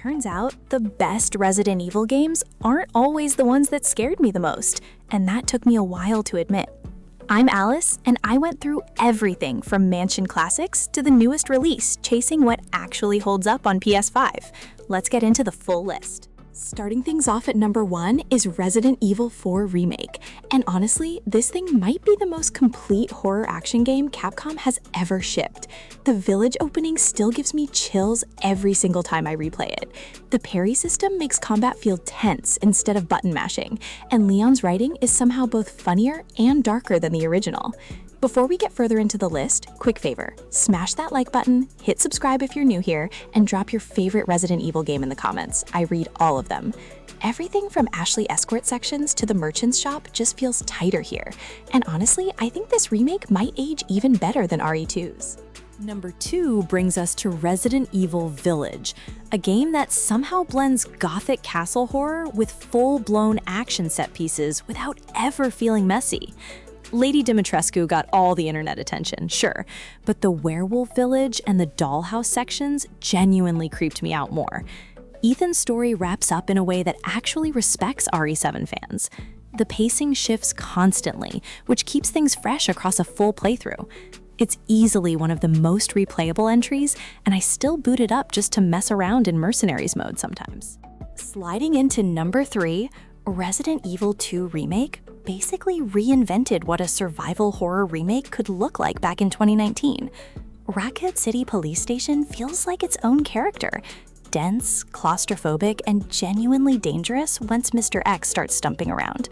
Turns out, the best Resident Evil games aren't always the ones that scared me the most, and that took me a while to admit. I'm Alice, and I went through everything from mansion classics to the newest release, chasing what actually holds up on PS5. Let's get into the full list. Starting things off at number 1 is Resident Evil 4 Remake, and honestly, this thing might be the most complete horror action game Capcom has ever shipped. The village opening still gives me chills every single time I replay it. The parry system makes combat feel tense instead of button mashing, and Leon's writing is somehow both funnier and darker than the original. Before we get further into the list, quick favor, smash that like button, hit subscribe if you're new here, and drop your favorite Resident Evil game in the comments. I read all of them. Everything from Ashley escort sections to the merchant's shop just feels tighter here. And honestly, I think this remake might age even better than RE2's. Number 2 brings us to Resident Evil Village, a game that somehow blends gothic castle horror with full-blown action set pieces without ever feeling messy. Lady Dimitrescu got all the internet attention, sure, but the werewolf village and the dollhouse sections genuinely creeped me out more. Ethan's story wraps up in a way that actually respects RE7 fans. The pacing shifts constantly, which keeps things fresh across a full playthrough. It's easily one of the most replayable entries, and I still boot it up just to mess around in Mercenaries mode sometimes. Sliding into number 3, Resident Evil 2 Remake basically reinvented what a survival horror remake could look like back in 2019. Raccoon City Police Station feels like its own character, dense, claustrophobic, and genuinely dangerous once Mr. X starts stumping around.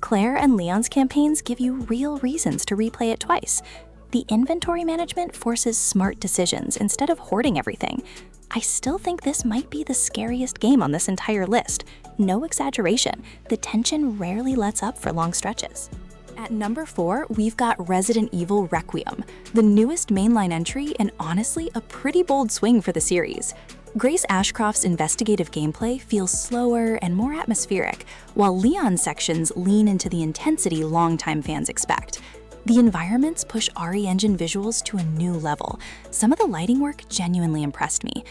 Claire and Leon's campaigns give you real reasons to replay it twice. The inventory management forces smart decisions instead of hoarding everything. I still think this might be the scariest game on this entire list. No exaggeration, the tension rarely lets up for long stretches. At number 4, we've got Resident Evil Requiem, the newest mainline entry and honestly a pretty bold swing for the series. Grace Ashcroft's investigative gameplay feels slower and more atmospheric, while Leon's sections lean into the intensity longtime fans expect. The environments push RE Engine visuals to a new level. Some of the lighting work genuinely impressed me.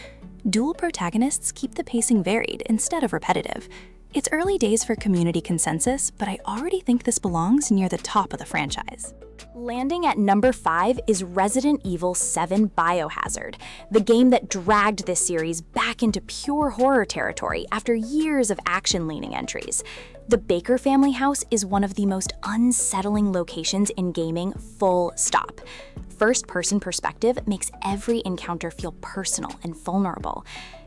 Dual protagonists keep the pacing varied instead of repetitive. It's early days for community consensus, but I already think this belongs near the top of the franchise. Landing at number 5 is Resident Evil 7 Biohazard, the game that dragged this series back into pure horror territory after years of action-leaning entries. The Baker family house is one of the most unsettling locations in gaming, full stop. First-person perspective makes every encounter feel personal and vulnerable.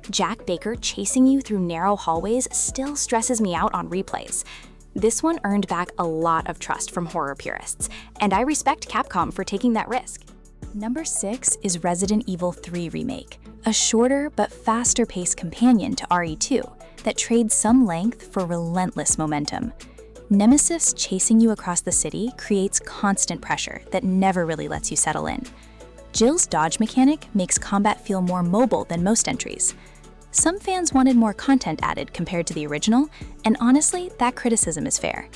Jack Baker chasing you through narrow hallways still stresses me out on replays. This one earned back a lot of trust from horror purists, and I respect Capcom for taking that risk. Number 6 is Resident Evil 3 Remake, a shorter but faster-paced companion to RE2 that trades some length for relentless momentum. Nemesis chasing you across the city creates constant pressure that never really lets you settle in. Jill's dodge mechanic makes combat feel more mobile than most entries. Some fans wanted more content added compared to the original, and honestly, that criticism is fair.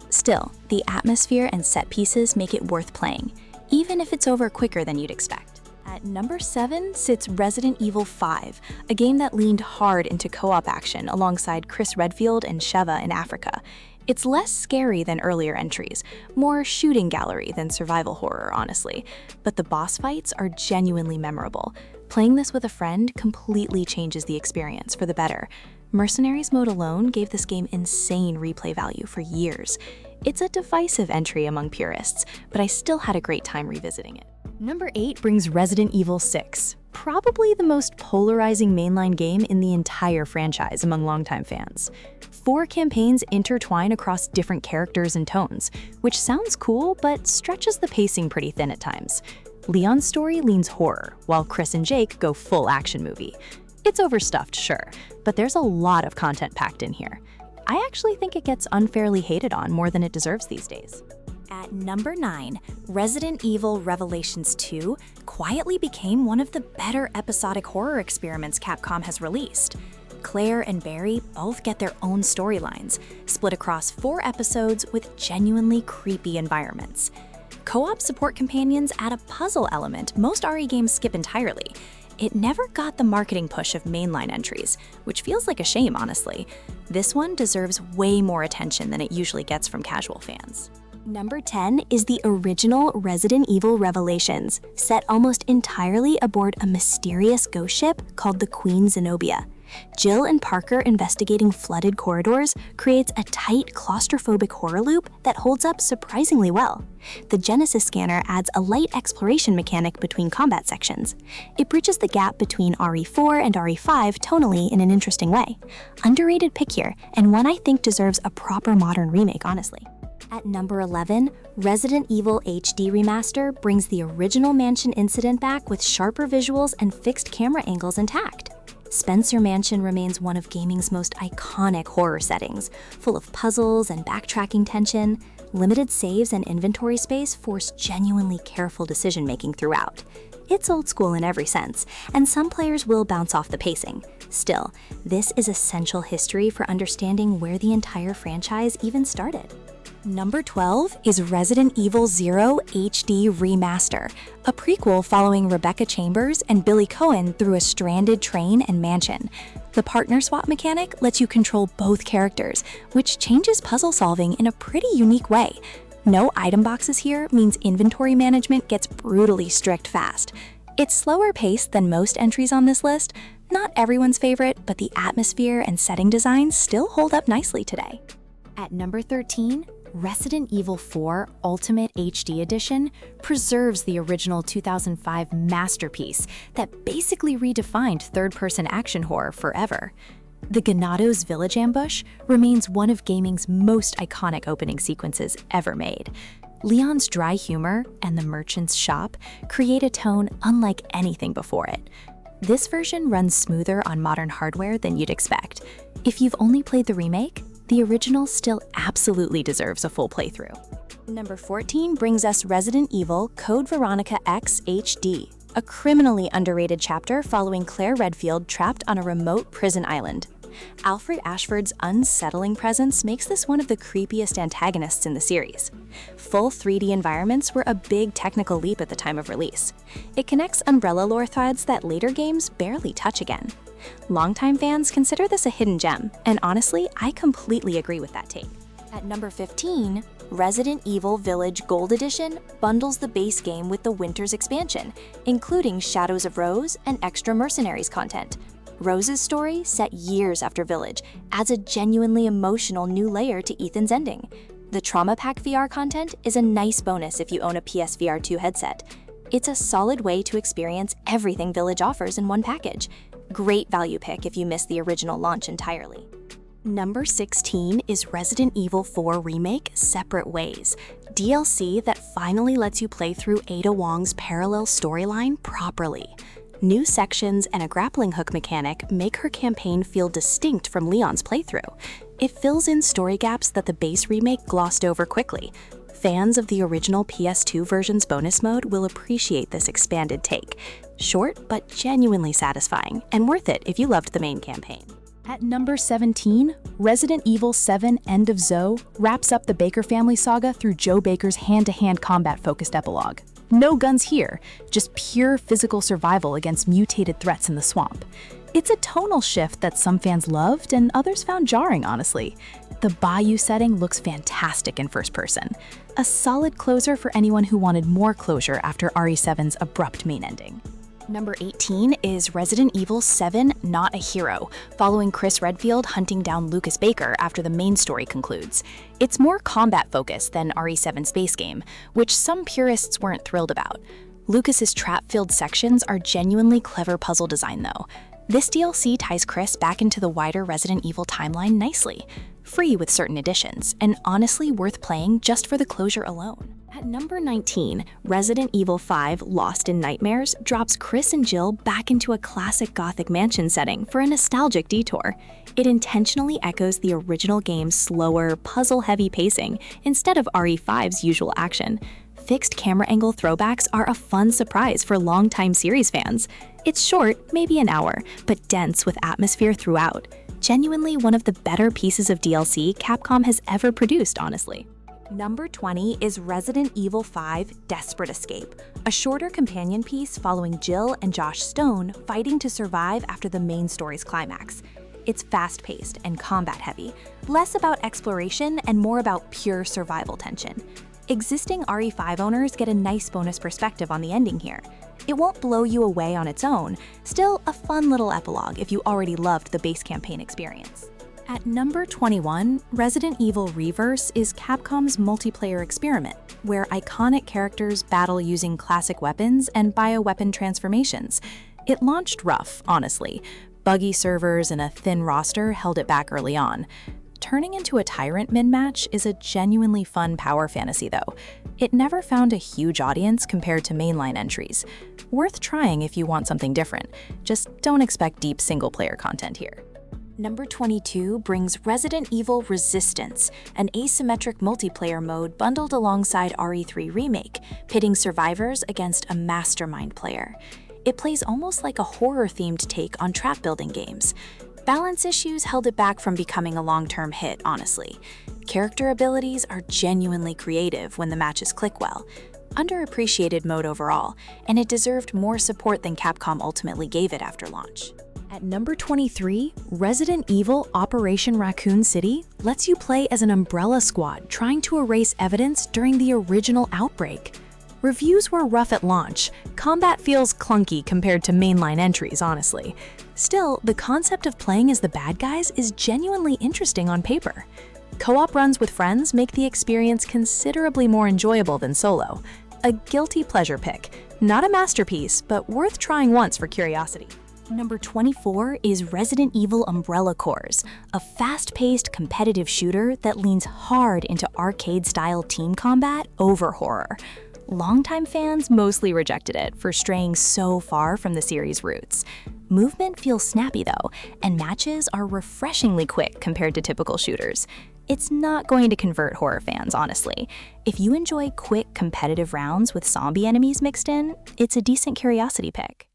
Still, the atmosphere and set pieces make it worth playing, even if it's over quicker than you'd expect. At number 7 sits Resident Evil 5, a game that leaned hard into co-op action alongside Chris Redfield and Sheva in Africa. It's less scary than earlier entries, more shooting gallery than survival horror, honestly, but the boss fights are genuinely memorable. Playing this with a friend completely changes the experience for the better. Mercenaries mode alone gave this game insane replay value for years. It's a divisive entry among purists, but I still had a great time revisiting it. Number 8 brings Resident Evil 6, probably the most polarizing mainline game in the entire franchise among longtime fans. 4 campaigns intertwine across different characters and tones, which sounds cool but stretches the pacing pretty thin at times. Leon's story leans horror, while Chris and Jake go full action movie. It's overstuffed, sure, but there's a lot of content packed in here. I actually think it gets unfairly hated on more than it deserves these days. At number 9, Resident Evil Revelations 2 quietly became one of the better episodic horror experiments Capcom has released. Claire and Barry both get their own storylines, split across 4 episodes with genuinely creepy environments. Co-op support companions add a puzzle element most RE games skip entirely. it never got the marketing push of mainline entries, which feels like a shame, honestly. This one deserves way more attention than it usually gets from casual fans. Number 10 is the original Resident Evil Revelations, set almost entirely aboard a mysterious ghost ship called the Queen Zenobia. Jill and Parker investigating flooded corridors creates a tight, claustrophobic horror loop that holds up surprisingly well. The Genesis scanner adds a light exploration mechanic between combat sections. It bridges the gap between RE4 and RE5 tonally in an interesting way. Underrated pick here, and one I think deserves a proper modern remake, honestly. At number 11, Resident Evil HD Remaster brings the original Mansion incident back with sharper visuals and fixed camera angles intact. Spencer Mansion remains one of gaming's most iconic horror settings, full of puzzles and backtracking tension. Limited saves and inventory space force genuinely careful decision-making throughout. It's old school in every sense, and some players will bounce off the pacing. Still, this is essential history for understanding where the entire franchise even started. Number 12 is Resident Evil 0 HD Remaster, a prequel following Rebecca Chambers and Billy Cohen through a stranded train and mansion. The partner swap mechanic lets you control both characters, which changes puzzle solving in a pretty unique way. No item boxes here means inventory management gets brutally strict fast. It's slower paced than most entries on this list. Not everyone's favorite, but the atmosphere and setting designs still hold up nicely today. At number 13, Resident Evil 4 Ultimate HD Edition preserves the original 2005 masterpiece that basically redefined third-person action horror forever. The Ganados Village ambush remains one of gaming's most iconic opening sequences ever made. Leon's dry humor and the merchant's shop create a tone unlike anything before it. This version runs smoother on modern hardware than you'd expect. If you've only played the remake, the original still absolutely deserves a full playthrough. Number 14 brings us Resident Evil Code Veronica X HD, a criminally underrated chapter following Claire Redfield trapped on a remote prison island. Alfred Ashford's unsettling presence makes this one of the creepiest antagonists in the series. Full 3D environments were a big technical leap at the time of release. It connects Umbrella lore threads that later games barely touch again. Longtime fans consider this a hidden gem, and honestly, I completely agree with that take. At number 15, Resident Evil Village Gold Edition bundles the base game with the Winter's expansion, including Shadows of Rose and extra Mercenaries content. Rose's story, set years after Village, adds a genuinely emotional new layer to Ethan's ending. The Trauma Pack VR content is a nice bonus if you own a PSVR 2 headset. It's a solid way to experience everything Village offers in one package. Great value pick if you missed the original launch entirely. Number 16 is Resident Evil 4 Remake Separate Ways, DLC that finally lets you play through Ada Wong's parallel storyline properly. New sections and a grappling hook mechanic make her campaign feel distinct from Leon's playthrough. It fills in story gaps that the base remake glossed over quickly. Fans of the original PS2 version's bonus mode will appreciate this expanded take. Short, but genuinely satisfying, and worth it if you loved the main campaign. At number 17, Resident Evil 7 End of Zoe wraps up the Baker family saga through Joe Baker's hand-to-hand combat-focused epilogue. No guns here, just pure physical survival against mutated threats in the swamp. It's a tonal shift that some fans loved and others found jarring, honestly. The bayou setting looks fantastic in first person. A solid closer for anyone who wanted more closure after RE7's abrupt main ending. Number 18 is Resident Evil 7 Not a Hero, following Chris Redfield hunting down Lucas Baker after the main story concludes. It's more combat-focused than RE7's base game, which some purists weren't thrilled about. Lucas's trap-filled sections are genuinely clever puzzle design, though. This DLC ties Chris back into the wider Resident Evil timeline nicely, free with certain additions, and honestly worth playing just for the closure alone. At number 19, Resident Evil 5 Lost in Nightmares drops Chris and Jill back into a classic gothic mansion setting for a nostalgic detour. It intentionally echoes the original game's slower, puzzle-heavy pacing instead of RE5's usual action. Fixed camera angle throwbacks are a fun surprise for longtime series fans. It's short, maybe an hour, but dense with atmosphere throughout. Genuinely one of the better pieces of DLC Capcom has ever produced, honestly. Number 20 is Resident Evil 5 Desperate Escape, a shorter companion piece following Jill and Josh Stone fighting to survive after the main story's climax. It's fast-paced and combat-heavy, less about exploration and more about pure survival tension. Existing RE5 owners get a nice bonus perspective on the ending here. It won't blow you away on its own, still a fun little epilogue if you already loved the base campaign experience. At number 21, Resident Evil Reverse is Capcom's multiplayer experiment, where iconic characters battle using classic weapons and bioweapon transformations. It launched rough, honestly. Buggy servers and a thin roster held it back early on. Turning into a tyrant min-match is a genuinely fun power fantasy, though. It never found a huge audience compared to mainline entries. Worth trying if you want something different. Just don't expect deep single-player content here. Number 22 brings Resident Evil Resistance, an asymmetric multiplayer mode bundled alongside RE3 Remake, pitting survivors against a mastermind player. It plays almost like a horror-themed take on trap-building games. Balance issues held it back from becoming a long-term hit, honestly. Character abilities are genuinely creative when the matches click well. Underappreciated mode overall, and it deserved more support than Capcom ultimately gave it after launch. At number 23, Resident Evil Operation Raccoon City lets you play as an Umbrella Squad trying to erase evidence during the original outbreak. Reviews were rough at launch. Combat feels clunky compared to mainline entries, honestly. Still, the concept of playing as the bad guys is genuinely interesting on paper. Co-op runs with friends make the experience considerably more enjoyable than solo. A guilty pleasure pick. Not a masterpiece, but worth trying once for curiosity. Number 24 is Resident Evil Umbrella Corps, a fast-paced competitive shooter that leans hard into arcade-style team combat over horror. Longtime fans mostly rejected it for straying so far from the series' roots. Movement feels snappy though, and matches are refreshingly quick compared to typical shooters. It's not going to convert horror fans, honestly. If you enjoy quick, competitive rounds with zombie enemies mixed in, it's a decent curiosity pick.